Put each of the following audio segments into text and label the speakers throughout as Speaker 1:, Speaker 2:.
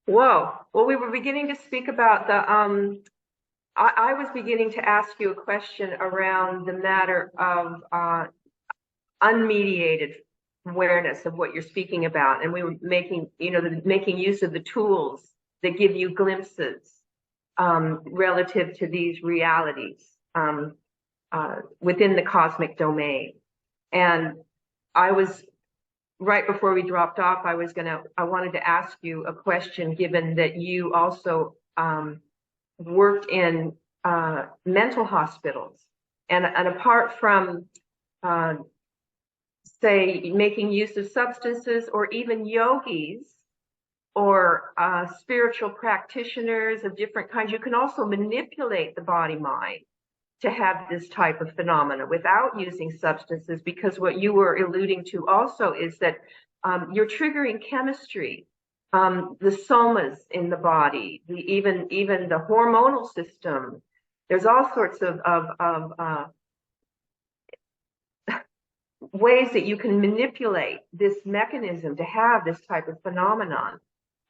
Speaker 1: Whoa. Well, we were beginning to speak about I was beginning to ask you a question around the matter of unmediated awareness of what you're speaking about. And we were making use of the tools that give you glimpses relative to these realities within the cosmic domain. And I was right before we dropped off, I wanted to ask you a question, given that you also worked in mental hospitals, and apart from, say, making use of substances, or even yogis or spiritual practitioners of different kinds, you can also manipulate the body mind to have this type of phenomena without using substances, because what you were alluding to also is that you're triggering chemistry, the somas in the body, even the hormonal system. There's all sorts of ways that you can manipulate this mechanism to have this type of phenomenon,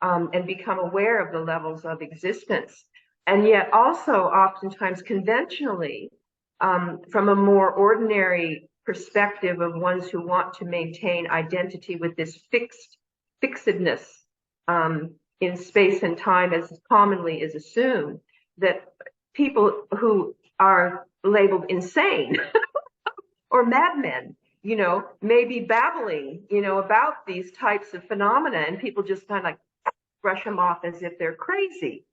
Speaker 1: and become aware of the levels of existence. And yet also oftentimes conventionally, from a more ordinary perspective of ones who want to maintain identity with this fixedness in space and time, as commonly is assumed, that people who are labeled insane or madmen, may be babbling, about these types of phenomena, and people just kind of like brush them off as if they're crazy.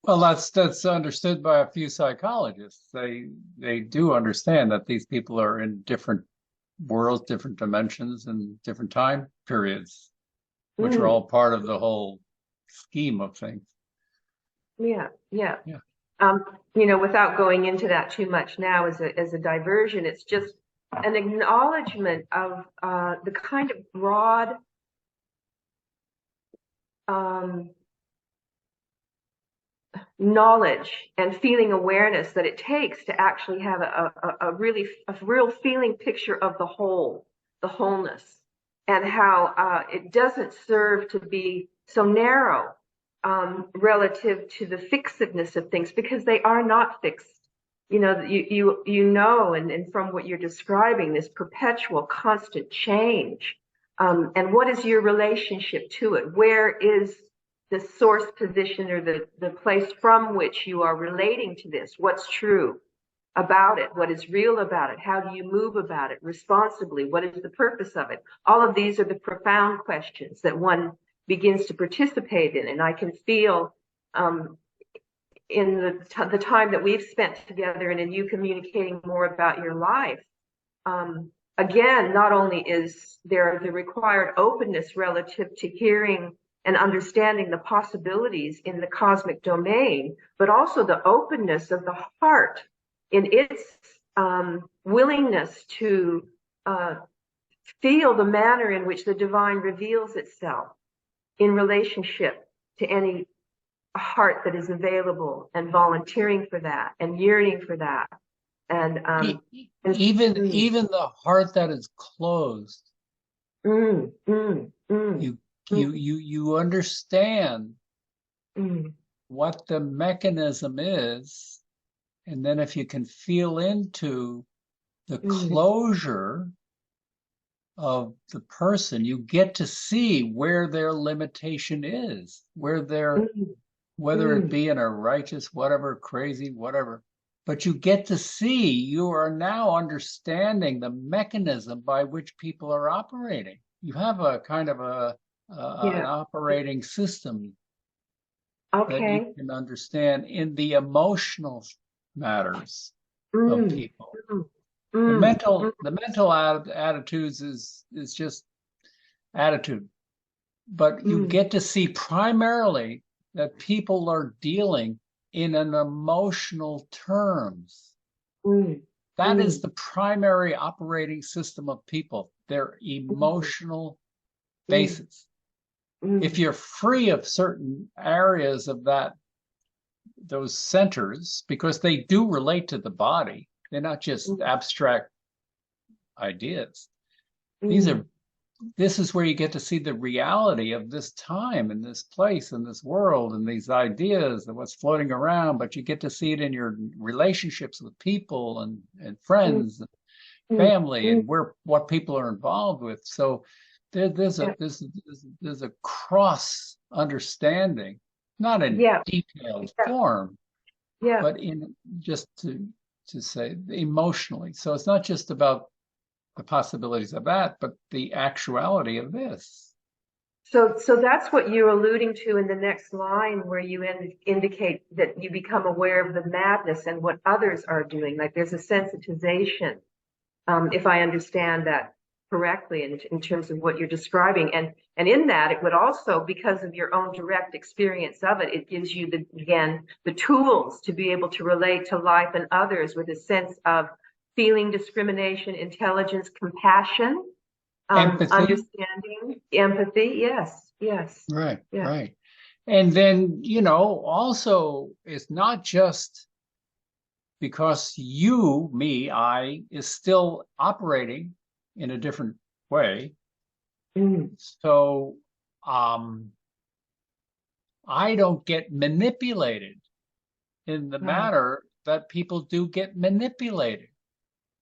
Speaker 2: Well, that's understood by a few psychologists. They do understand that these people are in different worlds, different dimensions, and different time periods, which are all part of the whole scheme of things.
Speaker 1: Yeah.
Speaker 2: Yeah.
Speaker 1: Without going into that too much now as a diversion, it's just an acknowledgement of the kind of broad knowledge and feeling awareness that it takes to actually have a real feeling picture of the wholeness, and how it doesn't serve to be so narrow relative to the fixedness of things, because they are not fixed. And from what you're describing, this perpetual, constant change. And what is your relationship to it? Where is the source position, or the place from which you are relating to this? What's true about it? What is real about it? How do you move about it responsibly? What is the purpose of it? All of these are the profound questions that one begins to participate in. And I can feel in the time that we've spent together, and in you communicating more about your life, again, not only is there the required openness relative to hearing and understanding the possibilities in the cosmic domain, but also the openness of the heart in its willingness to feel the manner in which the divine reveals itself in relationship to any heart that is available and volunteering for that and yearning for that. And
Speaker 2: even the heart that is closed, you understand what the mechanism is, and then if you can feel into the closure of the person, you get to see where their limitation is, where their whether it be in a righteous, whatever, crazy, whatever. But you get to see, you are now understanding the mechanism by which people are operating. You have a kind of an operating system that you can understand in the emotional matters of people. The mental attitudes is just attitude. But you get to see primarily that people are dealing in an emotional terms. That is the primary operating system of people, their emotional basis. If you're free of certain areas of those centers, because they do relate to the body, they're not just abstract ideas. These are this is where you get to see the reality of this time and this place and this world and these ideas and what's floating around, but you get to see it in your relationships with people and
Speaker 1: mm,
Speaker 2: friends and
Speaker 1: mm,
Speaker 2: family
Speaker 1: mm.
Speaker 2: and what people are involved with. So
Speaker 1: Yeah,
Speaker 2: there's a cross understanding, not in
Speaker 1: yeah,
Speaker 2: detailed
Speaker 1: yeah,
Speaker 2: form,
Speaker 1: yeah.
Speaker 2: but in just to say emotionally. So it's not just about the possibilities of that, but the actuality of this.
Speaker 1: So that's what you're alluding to in the next line, where you indicate that you become aware of the madness and what others are doing. Like there's a sensitization, if I understand that correctly, in terms of what you're describing. And in that, it would also, because of your own direct experience of it, it gives you the tools to be able to relate to life and others with a sense of feeling discrimination, intelligence, compassion,
Speaker 2: Empathy,
Speaker 1: understanding, empathy. Yes, yes,
Speaker 2: right,
Speaker 1: yeah.
Speaker 2: right. And then, also it's not just because you, me, I is still operating in a different way.
Speaker 1: Mm,
Speaker 2: So um, I don't get manipulated in the
Speaker 1: right.
Speaker 2: manner that people do get manipulated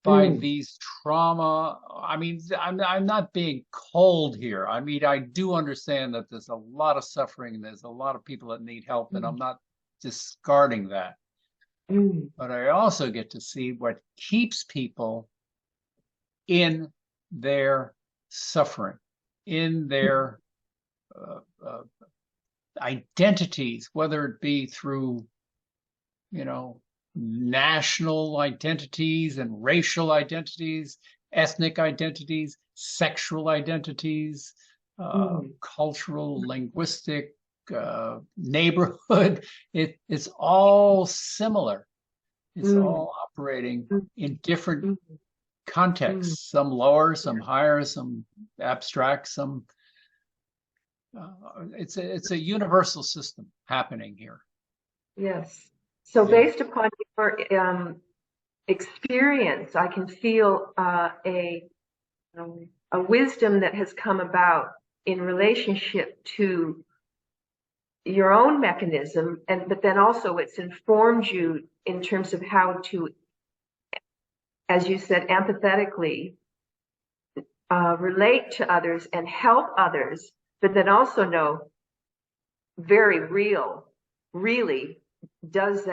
Speaker 2: by
Speaker 1: Mm,
Speaker 2: these trauma. I mean, I'm not being cold here. I mean, I do understand that there's a lot of suffering and there's a lot of people that need help, and
Speaker 1: mm,
Speaker 2: I'm not discarding that.
Speaker 1: mm,
Speaker 2: But I also get to see what keeps people in their suffering, in
Speaker 1: mm,
Speaker 2: their uh, uh, identities, whether it be through, you know, national identities and racial identities, ethnic identities, sexual identities,
Speaker 1: mm,
Speaker 2: cultural, linguistic, neighborhood. It's all similar. It's
Speaker 1: mm,
Speaker 2: all operating
Speaker 1: mm,
Speaker 2: in different
Speaker 1: mm, mm.
Speaker 2: contexts, some lower, some higher, some abstract, some. It's a universal system happening here.
Speaker 1: Yes. So
Speaker 2: Yeah.
Speaker 1: based upon your experience, I can feel a wisdom that has come about in relationship to your own mechanism, and but then also it's informed you in terms of how to, as you said, empathetically relate to others and help others, but then also know very really, is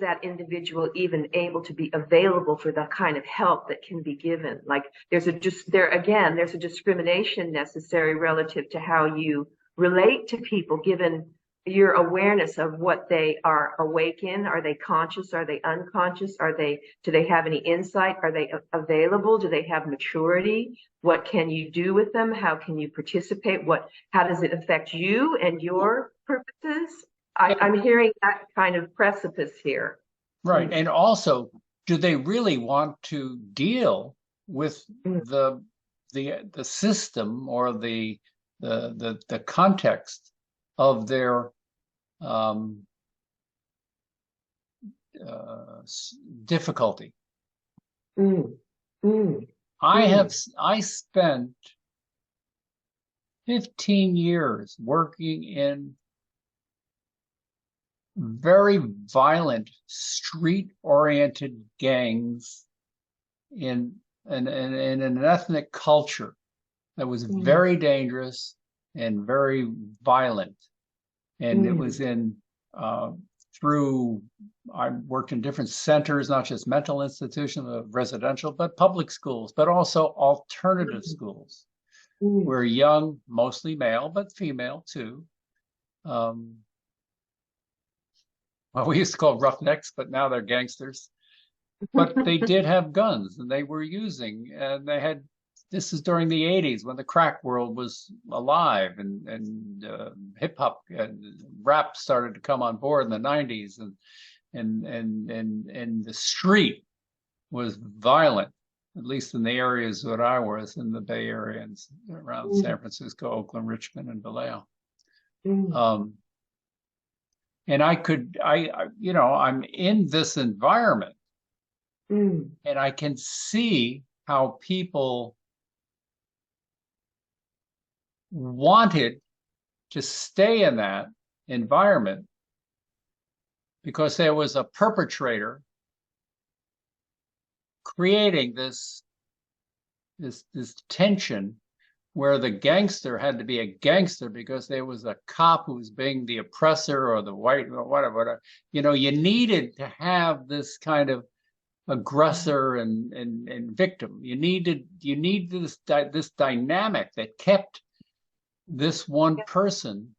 Speaker 1: that individual even able to be available for the kind of help that can be given? Like there's a discrimination necessary relative to how you relate to people, given your awareness of what they are awake in. Are they conscious? Are they unconscious? Do they have any insight? Are they available? Do they have maturity? What can you do with them? How can you participate? How does it affect you and your purposes?
Speaker 2: And,
Speaker 1: I'm hearing that kind of precipice here.
Speaker 2: right.
Speaker 1: Mm,
Speaker 2: And also, do they really want to deal with
Speaker 1: mm,
Speaker 2: the the system or the context of their um, uh, difficulty?
Speaker 1: mm, mm,
Speaker 2: I have
Speaker 1: mm,
Speaker 2: I spent 15 years working in very violent street-oriented gangs in in an ethnic culture that was
Speaker 1: mm,
Speaker 2: very dangerous and very violent. And it
Speaker 1: mm,
Speaker 2: was in uh, through I worked in different centers, not just mental institutions, residential, but public schools, but also alternative
Speaker 1: mm,
Speaker 2: schools
Speaker 1: mm.
Speaker 2: where young, mostly male, but female too. Um, well, we used to call roughnecks, but now they're gangsters. But they did have guns and they were using, and they had. This is during the 80s when the crack world was alive and hip hop and rap started to come on board in the 90s, and the street was violent, at least in the areas that I was in the Bay Area and around
Speaker 1: Mm,
Speaker 2: San Francisco, Oakland, Richmond, and Vallejo.
Speaker 1: mm,
Speaker 2: Um, and I'm in this environment
Speaker 1: mm,
Speaker 2: and I can see how people wanted to stay in that environment because there was a perpetrator creating this tension where the gangster had to be a gangster because there was a cop who was being the oppressor or the white or whatever. You know, you needed to have this kind of aggressor and victim. You needed this dynamic that kept this one person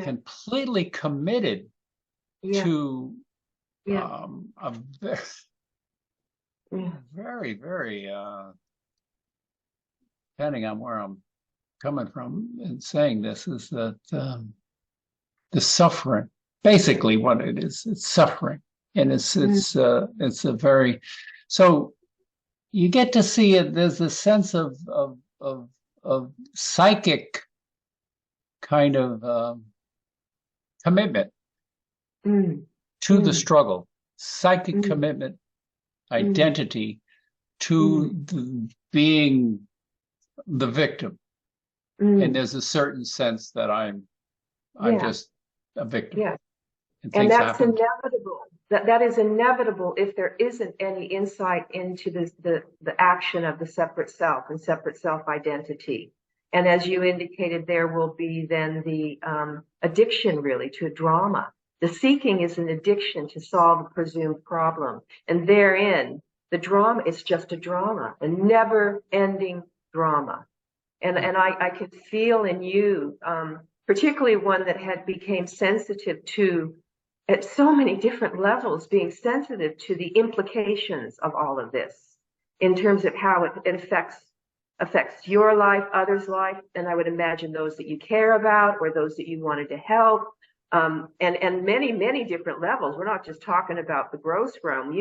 Speaker 2: completely committed to a very, very depending on where I'm coming from in saying this, is that the suffering, basically what it is, it's suffering. And it's a very, so you get to see it, there's a sense of psychic kind of commitment to the struggle, psychic commitment, identity to being the victim. And there's a certain sense that I'm just a victim.
Speaker 1: Yeah.
Speaker 2: And
Speaker 1: that's inevitable. That is inevitable if there isn't any insight into the action of the separate self and separate self identity. And as you indicated, there will be then the addiction really to drama. The seeking is an addiction to solve a presumed problem. And therein, the drama is just a drama, a never ending drama. And I can feel in you, particularly one that had became sensitive to, at so many different levels, being sensitive to the implications of all of this in terms of how it affects your life, others' life, and I would imagine those that you care about or those that you wanted to help, and many, many different levels. We're not just talking about the gross realm.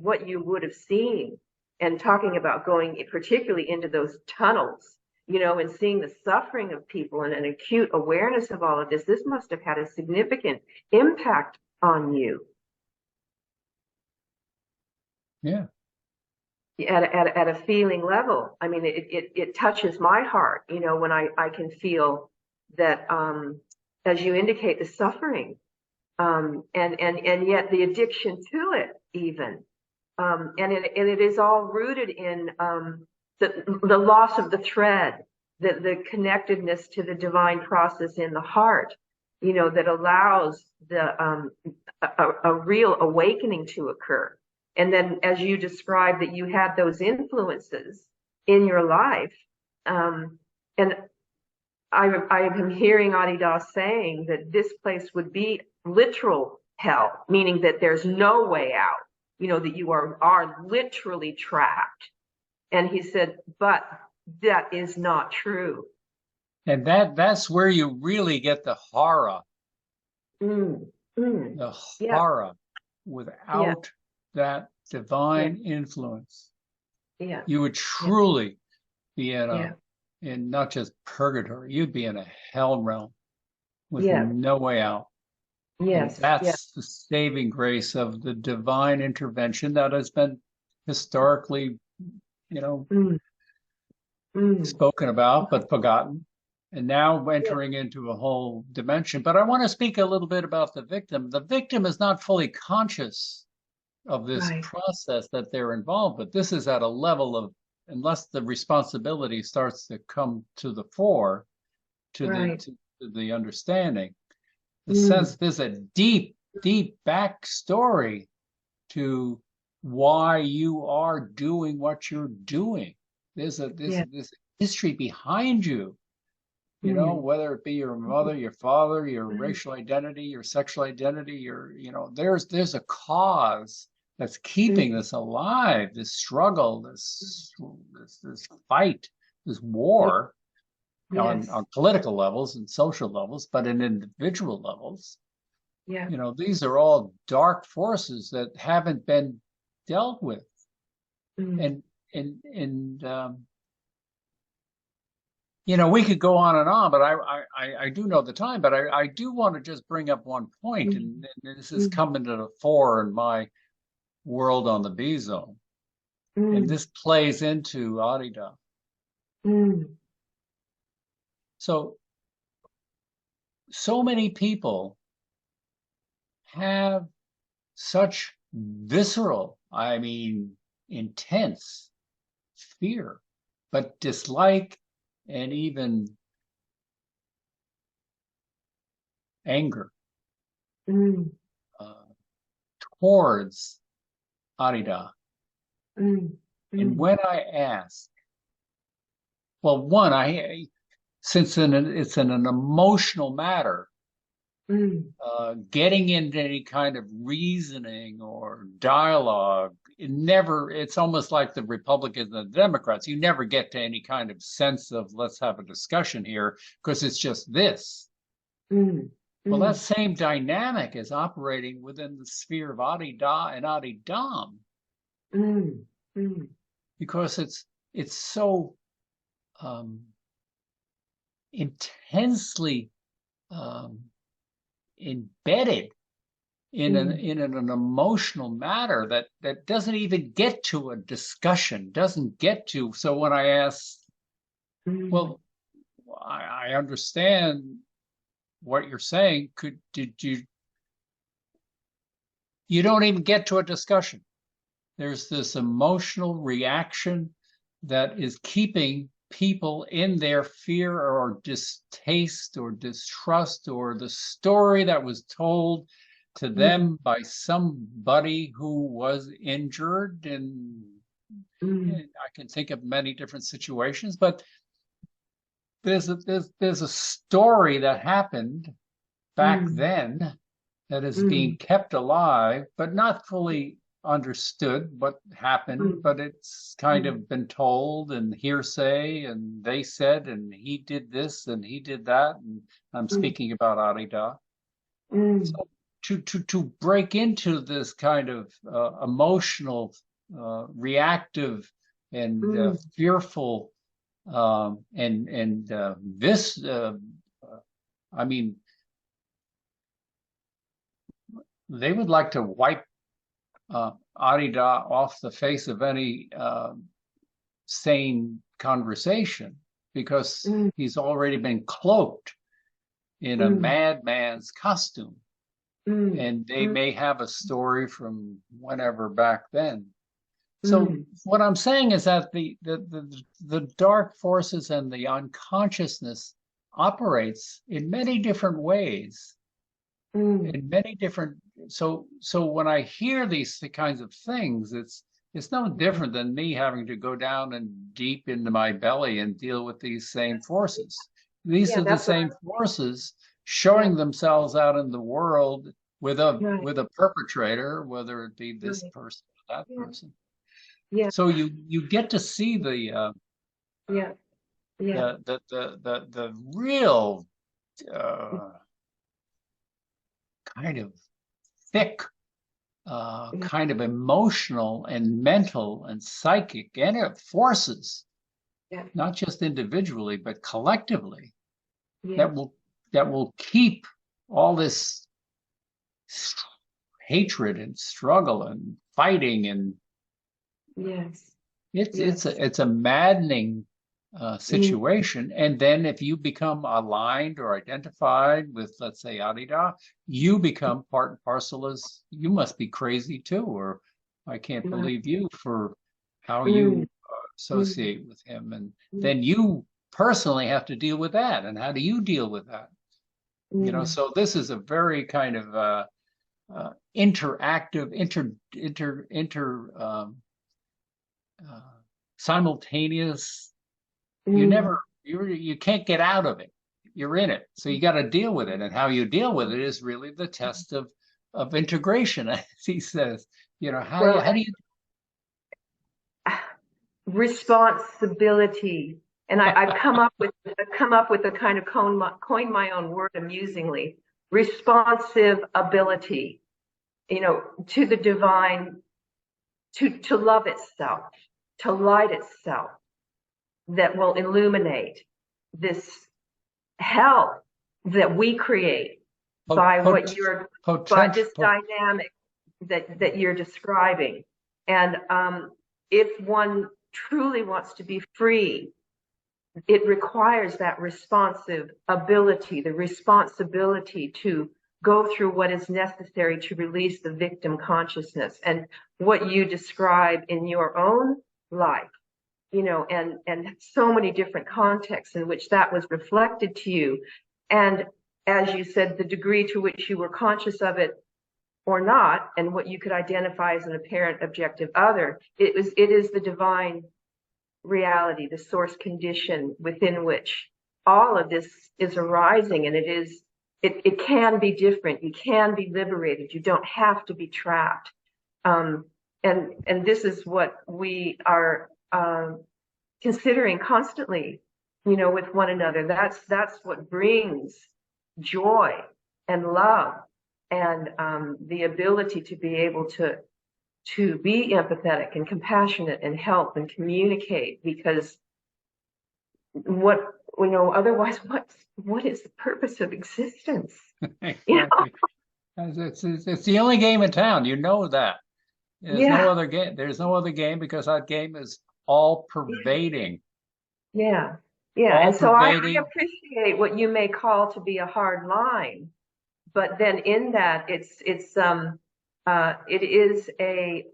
Speaker 1: What you would have seen, and talking about going particularly into those tunnels, and seeing the suffering of people and an acute awareness of all of this. This must have had a significant impact on you.
Speaker 2: Yeah.
Speaker 1: At a feeling level. I mean, it touches my heart, when I can feel that, as you indicate, the suffering, and yet the addiction to it even. And it is all rooted in the loss of the thread, the connectedness to the divine process in the heart, that allows a real awakening to occur. And then, as you described, that you had those influences in your life, and I am hearing Adidas saying that this place would be literal hell, meaning that there's no way out. That you are literally trapped. And he said, but that is not true.
Speaker 2: And that's where you really get the horror. The horror without that divine influence.
Speaker 1: Yeah.
Speaker 2: You would truly be in not just purgatory, you'd be in a hell realm with no way out.
Speaker 1: Yes.
Speaker 2: And that's the saving grace of the divine intervention that has been historically, spoken about, but forgotten. And now entering into a whole dimension. But I want to speak a little bit about the victim. The victim is not fully conscious of this process that they're involved with. This is at a level of, unless the responsibility starts to come to the fore, to the understanding, the sense there's a deep, deep backstory to why you are doing what you're doing. There's a history behind you. Whether it be your mother, your father, your racial identity, your sexual identity, there's a cause that's keeping this alive, this struggle, this fight, this war on political levels and social levels, but in individual levels. These are all dark forces that haven't been dealt with. And we could go on, but I do know the time, but I do want to just bring up one point, and this is coming to the fore in my world on the B zone. And this plays into Adida. So many people have such visceral, I mean, intense fear, but dislike and even anger uh, towards Arida. And when I ask, well, one, since it's an emotional matter, getting into any kind of reasoning or dialogue, it's almost like the Republicans and the Democrats. You never get to any kind of sense of let's have a discussion here because it's just this. Well, that same dynamic is operating within the sphere of Adida and Adidam because it's so intensely embedded in an emotional matter that doesn't even get to a discussion, doesn't get to. So when I ask, well, I understand what you're saying. You don't even get to a discussion. There's this emotional reaction that is keeping people in their fear or distaste or distrust or the story that was told to them by somebody who was injured. And I can think of many different situations, but there's a story that happened back then that is being kept alive, but not fully understood what happened, but it's kind of been told and hearsay, and they said, and he did this and he did that, and I'm speaking about Arida. So to break into this kind of emotional, reactive, and fearful, and this, I mean, they would like to wipe Arida off the face of any sane conversation because he's already been cloaked in a madman's costume. And they may have a story from whenever back then. So what I'm saying is that the dark forces and the unconsciousness operates in many different ways, in many different. So when I hear these kinds of things, it's no different than me having to go down and deep into my belly and deal with these same forces. These are the same forces showing themselves out in the world with a perpetrator, whether it be this person or that person. So you get to see the real kind of thick, kind of emotional and mental and psychic forces, not just individually but collectively, that will keep all this hatred and struggle and fighting, and it's a maddening situation. And then if you become aligned or identified with, let's say, Arida, you become part and parcel as you must be crazy too, or I can't believe you for how you associate with him. And then you personally have to deal with that. And how do you deal with that? You know, so this is a very kind of interactive, simultaneous. You can't get out of it. You're in it, so you got to deal with it. And how you deal with it is really the test of integration, as he says. You know, how do you
Speaker 1: responsibility? And I've come up with a kind of coined my own word amusingly: responsive ability. You know, to the divine, to love itself, to light itself, that will illuminate this hell that we create by this dynamic that you're describing. And if one truly wants to be free it requires that responsive ability, the responsibility to go through what is necessary to release the victim consciousness. And what you describe in your own life, and so many different contexts in which that was reflected to you. And as you said, the degree to which you were conscious of it or not, and what you could identify as an apparent objective other, it is the divine reality, the source condition within which all of this is arising. And it can be different. You can be liberated. You don't have to be trapped. And this is what we are considering constantly, with one another. That's what brings joy and love and the ability to be able to be empathetic and compassionate and help and communicate, because otherwise what is the purpose of existence?
Speaker 2: Exactly. It's the only game in town. You know that. There's no other game. There's no other game, because that game is all pervading.
Speaker 1: Yeah.
Speaker 2: All
Speaker 1: And so I
Speaker 2: pervading.
Speaker 1: appreciate what you may call to be a hard line, but then in that it is a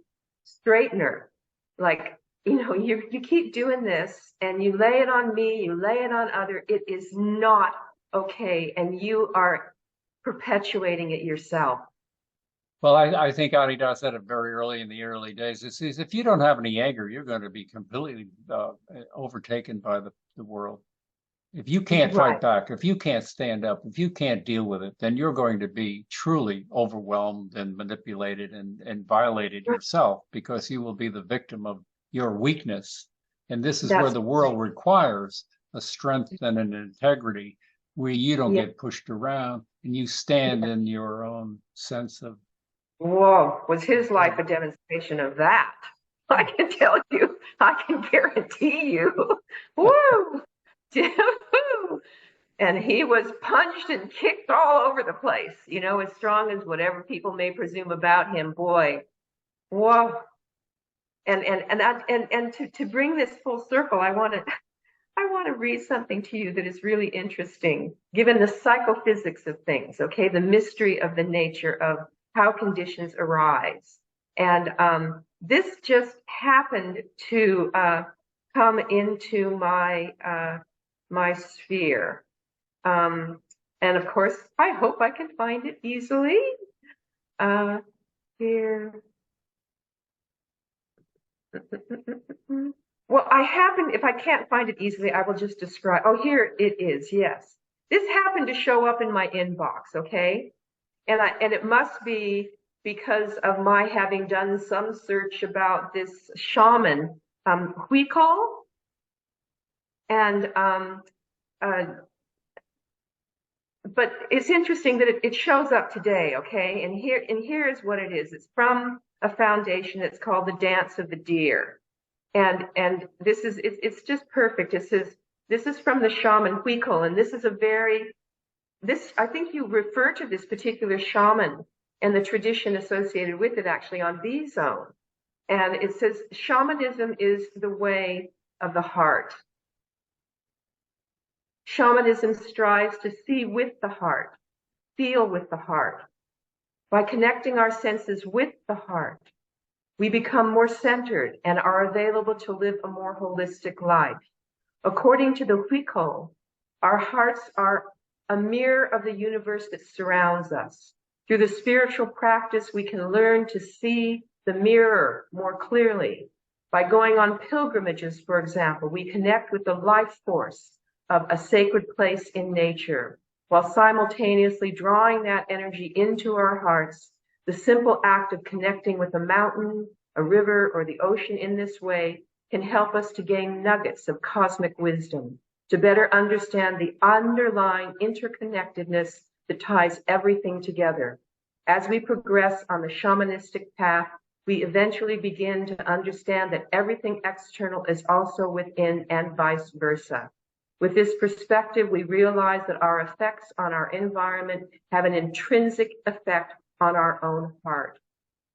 Speaker 1: straightener. Like, you keep doing this and you lay it on me, you lay it on other. It is not okay, and you are perpetuating it yourself.
Speaker 2: Well, I think Adidas said it very early in the early days. It says, if you don't have any anger, you're going to be completely overtaken by the world. If you can't fight back, if you can't stand up, if you can't deal with it, then you're going to be truly overwhelmed and manipulated and violated yourself, because you will be the victim of your weakness. And this is where the world requires a strength and an integrity, where you don't get pushed around and you stand in your own sense of.
Speaker 1: Whoa, was his life a demonstration of that? I can tell you, I can guarantee you. Woo! And he was punched and kicked all over the place, as strong as whatever people may presume about him. Boy, whoa! And to bring this full circle, I want to read something to you that is really interesting, given the psychophysics of things. Okay, the mystery of the nature of how conditions arise, and this just happened to come into my sphere. And of course, I hope I can find it easily. Here. Well, if I can't find it easily, I will just describe. Oh, here it is. Yes. This happened to show up in my inbox. Okay. And it must be because of my having done some search about this shaman, Huikal. And, but it's interesting that it shows up today, okay? And here is what it is. It's from a foundation that's called the Dance of the Deer. And it's just perfect. It says, this is from the shaman Huikal, and this is I think you refer to this particular shaman and the tradition associated with it actually on B-Zone. And it says, shamanism is the way of the heart. Shamanism strives to see with the heart, feel with the heart. By connecting our senses with the heart, we become more centered and are available to live a more holistic life. According to the Huikal, our hearts are a mirror of the universe that surrounds us. Through the spiritual practice, we can learn to see the mirror more clearly. By going on pilgrimages, for example, we connect with the life force of a sacred place in nature, while simultaneously drawing that energy into our hearts. The simple act of connecting with a mountain, a river, or the ocean in this way can help us to gain nuggets of cosmic wisdom, to better understand the underlying interconnectedness that ties everything together. As we progress on the shamanistic path, we eventually begin to understand that everything external is also within, and vice versa. With this perspective, we realize that our effects on our environment have an intrinsic effect on our own heart.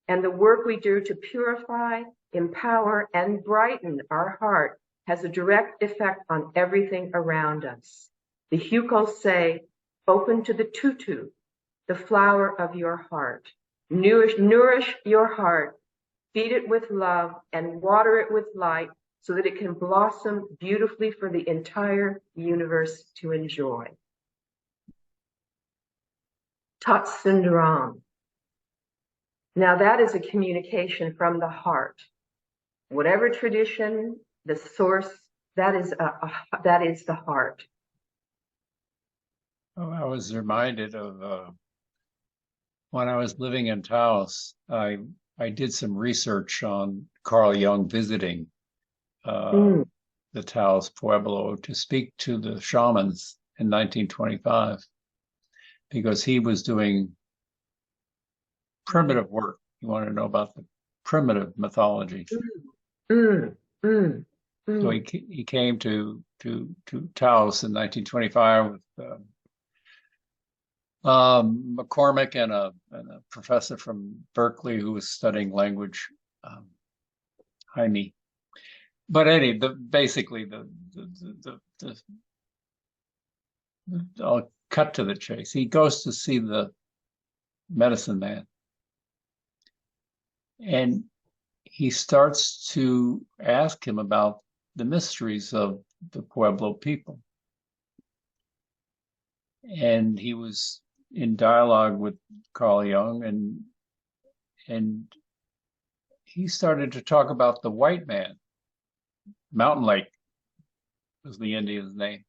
Speaker 1: And the work we do to purify, empower, and brighten our heart has a direct effect on everything around us. The Hukos say, open to the tutu, the flower of your heart. Nourish your heart, feed it with love, and water it with light so that it can blossom beautifully for the entire universe to enjoy. Tat Sundaram. Now that is a communication from the heart. Whatever tradition, the source, that is the heart.
Speaker 2: Oh, I was reminded of when I was living in Taos, I did some research on Carl Jung visiting the Taos Pueblo to speak to the shamans in 1925, because he was doing primitive work. You want to know about the primitive mythology. So he came to Taos in 1925 with McCormick and a professor from Berkeley who was studying language, Jaime. But basically I'll cut to the chase. He goes to see the medicine man, and he starts to ask him about the mysteries of the Pueblo people. And he was in dialogue with Carl Jung, and he started to talk about the white man. Mountain Lake was the Indian's name.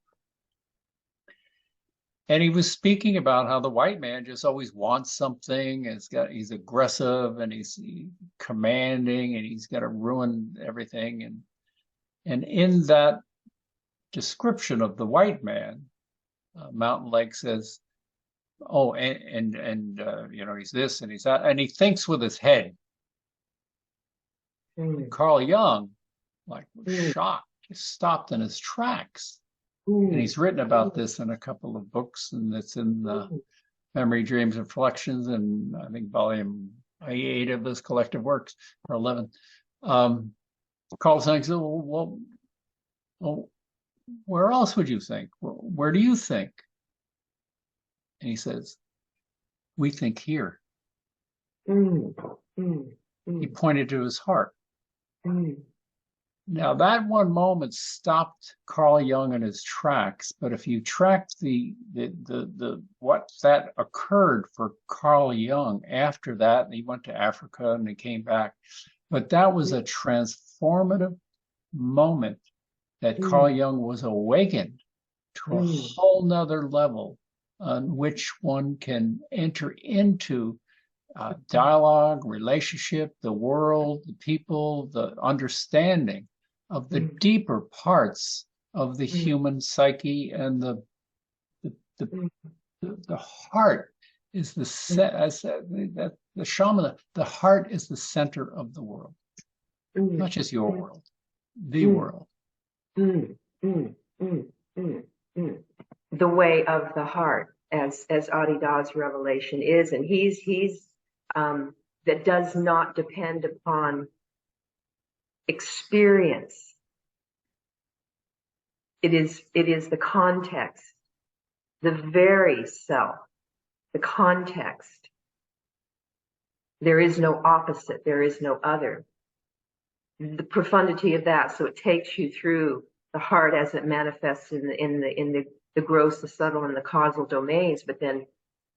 Speaker 2: And he was speaking about how the white man just always wants something, and he's aggressive, and he's commanding, and he's got to ruin everything. And in that description of the white man, Mountain Lake says, oh, and he's this and he's that, and he thinks with his head. Carl Jung, like, was shocked, just stopped in his tracks. And he's written about this in a couple of books, and it's in the Memory, Dreams, and Reflections, and I think volume 8 of his collective works, or 11. Carl Jung said, well, where else would you think? Where do you think? And he says, we think here. He pointed to his heart. Now, that one moment stopped Carl Jung in his tracks, but if you track the what that occurred for Carl Jung after that, he went to Africa and he came back. But that was a transformative moment that Carl Jung was awakened to a whole nother level on which one can enter into dialogue, relationship, the world, the people, the understanding of the deeper parts of the human psyche, and the heart is the shaman. The heart is the center of the world, not just your world, the world.
Speaker 1: The way of the heart, as Adida's revelation is, and he's that does not depend upon experience. It is the context, the very self, the context. There is no opposite, there is no other. The profundity of that, so it takes you through the heart as it manifests in the gross, the subtle, and the causal domains. But then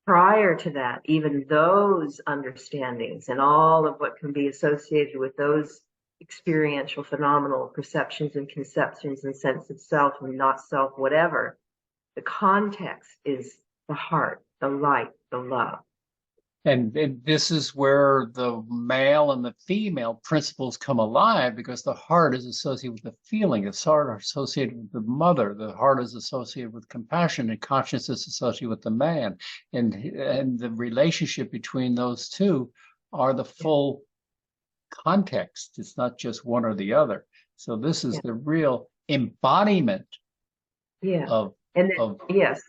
Speaker 1: prior to that, even those understandings and all of what can be associated with those experiential, phenomenal perceptions and conceptions and sense of self and not self, whatever, the context is the heart, the light, the love.
Speaker 2: And this is where the male and the female principles come alive, because the heart is associated with the feeling, the heart is associated with the mother, the heart is associated with compassion, and consciousness is associated with the man. And the relationship between those two are the full context. It's not just one or the other. So this is the real embodiment of
Speaker 1: yes.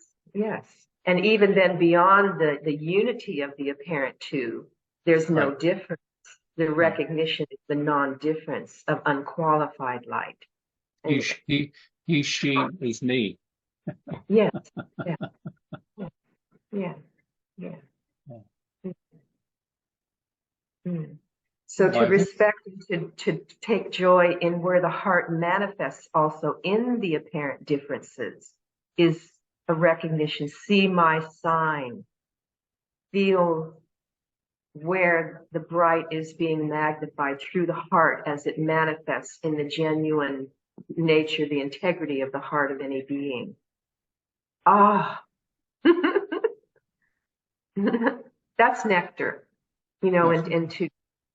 Speaker 1: And even then, beyond the unity of the apparent two, there's no difference. The recognition is the non-difference of unqualified light.
Speaker 2: He,
Speaker 1: And
Speaker 2: he, she is me.
Speaker 1: yes, yeah, yeah, yeah. Mm. So
Speaker 2: Well,
Speaker 1: to
Speaker 2: I think,
Speaker 1: respect and to take joy in where the heart manifests also in the apparent differences is a recognition. See my sign. Feel where the bright is being magnified through the heart as it manifests in the genuine nature, the integrity of the heart of any being. Ah, that's nectar, and to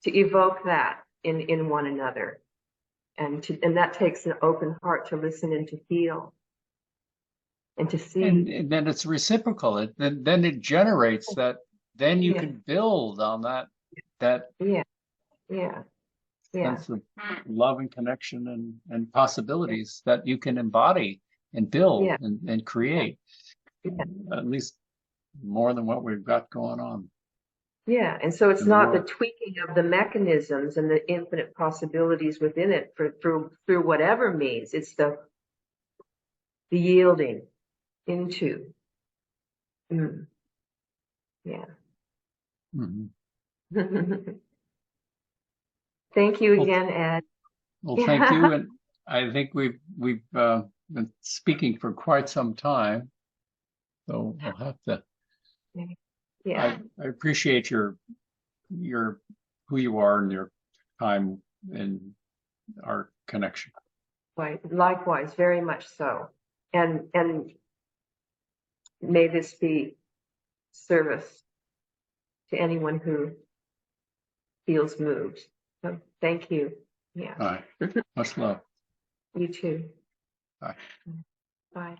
Speaker 1: evoke that in one another. And that takes an open heart to listen and to feel and to see.
Speaker 2: and then it's reciprocal. Then it generates that. Then you
Speaker 1: Yeah,
Speaker 2: can build on that
Speaker 1: yeah, yeah, yeah,
Speaker 2: sense of love and connection and possibilities that you can embody and
Speaker 1: yeah,
Speaker 2: build and
Speaker 1: yeah,
Speaker 2: create,
Speaker 1: yeah.
Speaker 2: at least more than what we've got going on
Speaker 1: Yeah. And so it's
Speaker 2: in the
Speaker 1: not the
Speaker 2: world.
Speaker 1: tweaking of the mechanisms and the infinite possibilities within it through whatever means. It's the yielding into. Mm, yeah.
Speaker 2: Mhm.
Speaker 1: Thank you
Speaker 2: Well,
Speaker 1: again, Ed.
Speaker 2: well, thank
Speaker 1: Yeah.
Speaker 2: you. And I think we've been speaking for quite some time, so we'll have to.
Speaker 1: Yeah.
Speaker 2: I appreciate your who you are and your time and our connection.
Speaker 1: Right. Likewise, very much so. And may this be service to anyone who feels moved. So thank you. Yeah.
Speaker 2: All right. Much love.
Speaker 1: You too.
Speaker 2: Bye.
Speaker 1: Bye.